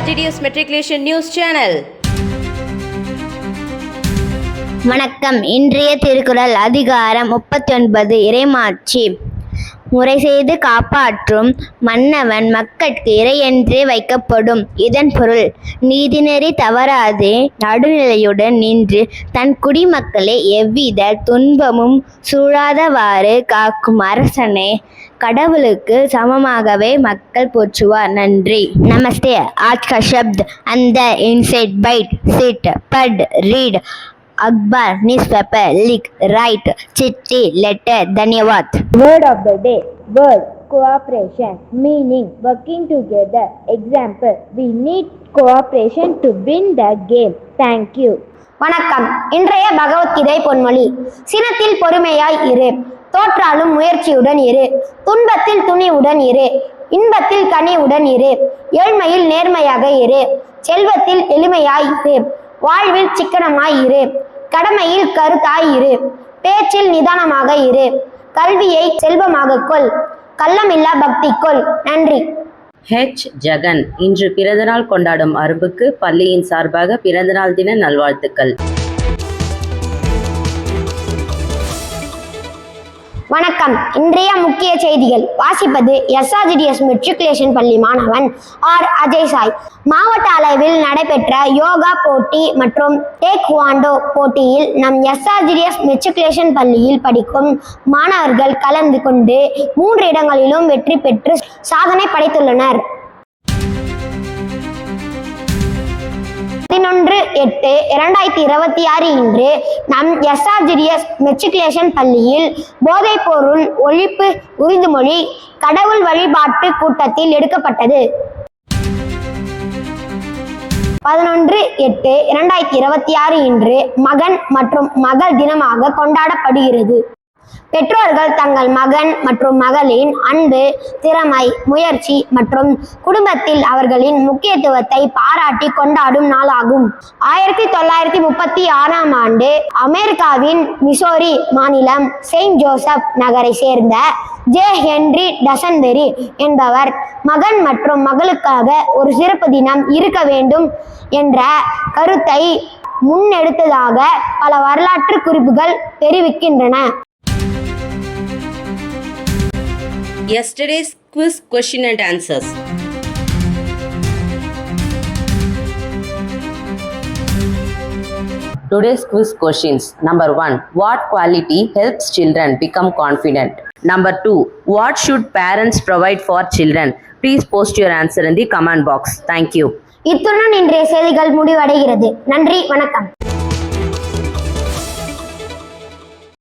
SRGDS Matriculation News Channel. வணக்கம். இன்றைய திருக்குறள் அதிகாரம் 39 இறைமாட்சி. முறை செய்து காப்பாற்றும் மன்னவன் மக்கட்கு இறையென்றே வைக்கப்படும். இதன் பொருள், நீதிநெறி தவறாது நடுநிலையுடன் நின்று தன் குடிமக்களை எவ்வித துன்பமும் சூழாதவாறு காக்கும் அரசனை கடவுளுக்கு சமமாகவே மக்கள் போற்றுவார். நன்றி. நமஸ்தே. आज का शब्द अंदर, इनसाइड, बाइट, सिट, पढ़, रीड, अखबार, न्यूज़पेपर, लिख, राइट, चिट्ठी, लेटर. धन्यवाद. Word of the day. Word cooperation. Meaning working together. Example, we need cooperation to win the game. Thank you. வணக்கம். இன்றைய பகவத்கீதை பொன்மொழி. சினத்தில் பொறுமையாய் இரு, தோற்றாலும் முயற்சியுடன் இரு, துன்பத்தில் துணிவுடன் இரு, இன்பத்தில் கனிவுடன் இரு, ஏழ்மையில் நேர்மையாக இரு, செல்வத்தில் எளிமையாய் இரு, வாழ்வில் சிக்கனமாய் இரு, கடமையில் கருத்தாய் இரு, பேச்சில் நிதானமாக இரு, கல்வியை செல்வமாக கொள், கள்ளமில்லா பக்தி கொள். நன்றி. ஜெகன் இன்று பிறந்தநாள் கொண்டாடும் அரும்புக்கு பள்ளியின் சார்பாக பிறந்தநாள் தின நல்வாழ்த்துக்கள். வணக்கம். இன்றைய முக்கிய செய்திகள் வாசிப்பது SRGDS மெட்ரிகுலேஷன் பள்ளி மாணவன் அஜய் சாய். மாவட்ட அளவில் நடைபெற்ற யோகா போட்டி மற்றும் டேக்வாண்டோ போட்டியில் நம் SRGDS மெட்ரிகுலேஷன் பள்ளியில் படிக்கும் மாணவர்கள் கலந்து கொண்டு 3 இடங்களிலும் வெற்றி பெற்று சாதனை படைத்துள்ளனர். 11/8/2026 இன்று நம் SRGDS மெட்ரிகுலேஷன் பள்ளியில் போதைப்பொருள் ஒழிப்பு உறுதிமொழி கடவுள் வழிபாட்டு கூட்டத்தில் எடுக்கப்பட்டது. 11/8/2026 இன்று மகன் மற்றும் மகள் தினமாக கொண்டாடப்படுகிறது. பெற்றோர்கள் தங்கள் மகன் மற்றும் மகளின் அன்பு, திறமை, முயற்சி மற்றும் குடும்பத்தில் அவர்களின் முக்கியத்துவத்தை பாராட்டி கொண்டாடும் நாளாகும். 1936ஆம் ஆண்டு அமெரிக்காவின் மிசோரி மாநிலம் செயின்ட் ஜோசப் நகரை சேர்ந்த ஜே ஹென்றி டசன்பெரி என்பவர் மகன் மற்றும் மகளுக்காக ஒரு சிறப்பு தினம் இருக்க வேண்டும் என்ற கருத்தை முன்னெடுத்ததாக பல வரலாற்று குறிப்புகள் தெரிவிக்கின்றன. Yesterday's quiz question and answers. Today's quiz questions. Number 1. What quality helps children become confident? Number 2. What should parents provide for children? Please post your answer in the comment box. Thank you. இத்துடன் இன்றைய செய்திகள் முடிவடைகிறது. நன்றி, வணக்கம்.